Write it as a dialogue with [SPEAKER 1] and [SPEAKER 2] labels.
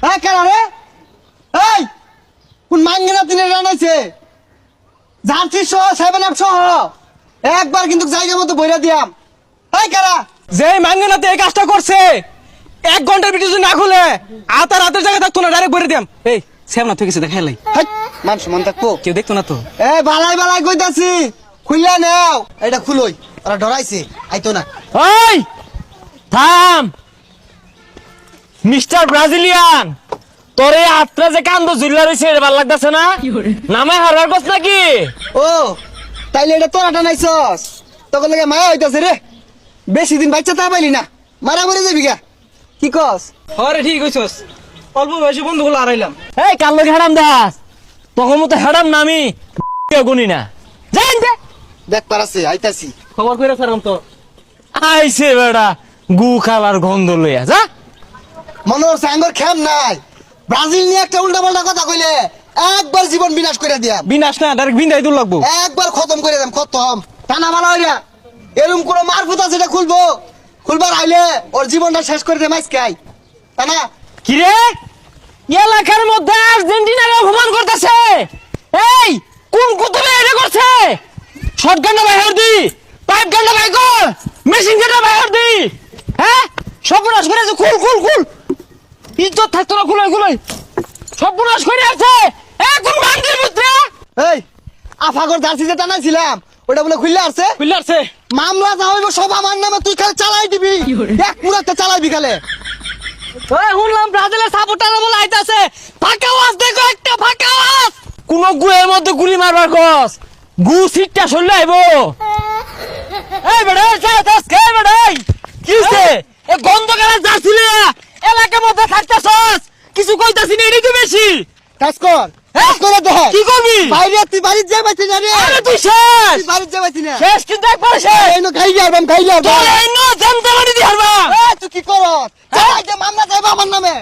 [SPEAKER 1] হ্যাঁ কেন রে? এই কোন মাঙ্গিনা তিনে রানাইছে জার্সি সহ 7 আপ সহ একবার কিন্তু জায়গা মতো বইরা দিয়াম। এই কারা
[SPEAKER 2] যে মাঙ্গনাতে এই কাজটা করছে 1 ঘন্টার ভিডিও যদি না খুলে আতার হাতের জায়গা থাকতো না, ডাইরেক্ট বলে দিয়াম। এই সেমনা থেকে গেছে দেখাই লাই,
[SPEAKER 1] মান সমান থাকবো
[SPEAKER 2] কেউ দেখতো না তো।
[SPEAKER 1] এ বালাই বালাই কইতাছি খুললা নাও। এটা খুলই, ওরা ডরাইছে আইতো না।
[SPEAKER 3] ওই থাম মিস্টার ব্রাজিলিয়ান, তোর এই আত্রা যে কান্দ ঝুল্লা রয়েছে ভাল লাগতেছে না? নামে হারার কস নাকি?
[SPEAKER 1] ও তাইলে এটা তোরা টানাইছস, তখন লাগে মায়া হইতাছে রে। বেশি দিন বাচ্চা তা পাইলি না, মারা মরে যাবি গা। কি কস?
[SPEAKER 2] আরে ঠিক হইছস, অল্প বয়সে বন্ধু গুলো হারাইলাম।
[SPEAKER 3] এই কালো হেডাম দাস, তখন মতো হেডাম নামি গুনি না জান দে।
[SPEAKER 1] দেখ পারাছে আইতাছি।
[SPEAKER 2] খবর কইরা ছাড়াম তো।
[SPEAKER 3] আইছে বেড়া গু খালার গন্ধ লইয়া যা।
[SPEAKER 1] মনে হচ্ছে আঙ্গর খেম নাই। ব্রাজিল নিয়ে একটা উল্টা পাল্টা কথা কইলে একবার জীবন বিনাশ করে দিয়াম।
[SPEAKER 2] বিনাশ না, ডাইরেক্ট বিন্দাই দূর লাগবো।
[SPEAKER 1] একবার খতম করে দিলাম, খতম। টানা ভালো হইয়া এরকম কোন মারফুত আছে এটা খুলবো, খুলবার আইলে ওর জীবনটা শেষ করে দে মাইসকাই টানা।
[SPEAKER 3] কিরে এলাকার মধ্যে আর্জেন্টিনার অপমান করতেছে? এই কোন কুতুবে এটা করছে? শটগানটা বাইর দি, পাইপ গানটা বাইর কর, মেশিন গানটা বাইর দি। হ্যাঁ সর্বনাশ করে আছে, খুল খুল খুল, ইজ্জত থাকতো না, খুলই খুলই, সর্বনাশ করে আছে। কোন বান্দির পুত্র?
[SPEAKER 1] এই আফাগর জার্সি যে টানাইছিলাম ওটা বলে খুললে আসছে।
[SPEAKER 2] বুঝলে আসছে
[SPEAKER 1] মামলা যা হইব সব আমার নামে, তুই খালি চালাই দিবি। এক পুরাতে চালাইবি খালে।
[SPEAKER 2] ওই শুনলাম ব্রাজিলের সাপোর্টার বলে আইতাছে, ফাঁকা আওয়াজ দেখো, একটা ফাঁকা আওয়াজ।
[SPEAKER 3] কোন গুয়ের মধ্যে গুলি মারবার কস, গু সিটটা সরলে আইব। এই বেড়ে চাইতাস কে বেড়ে? কি হইছে? এ গন্ধ গালা যাচ্ছিলে এলাকার মধ্যে থাকতাছস, কিছু কইতাছি না, এটাই তো বেশি।
[SPEAKER 1] কাজ কর, কাজ করে দেখ।
[SPEAKER 3] কি করবি?
[SPEAKER 1] বাইরে তুই বাড়ির যাইবাইছি না রে।
[SPEAKER 3] আরে তুই শেষ
[SPEAKER 1] তুই বাড়ির যাইবাইছি না।
[SPEAKER 3] শেষ কিন্তু একবার শেষ।
[SPEAKER 1] এই নো খাই যাবাম, খাই যাবাম।
[SPEAKER 3] তোর এই নো জামতামানি দি হারবা।
[SPEAKER 1] এই তুই কি করস? চালাই দে, মামলা যাইবা আমার নামে।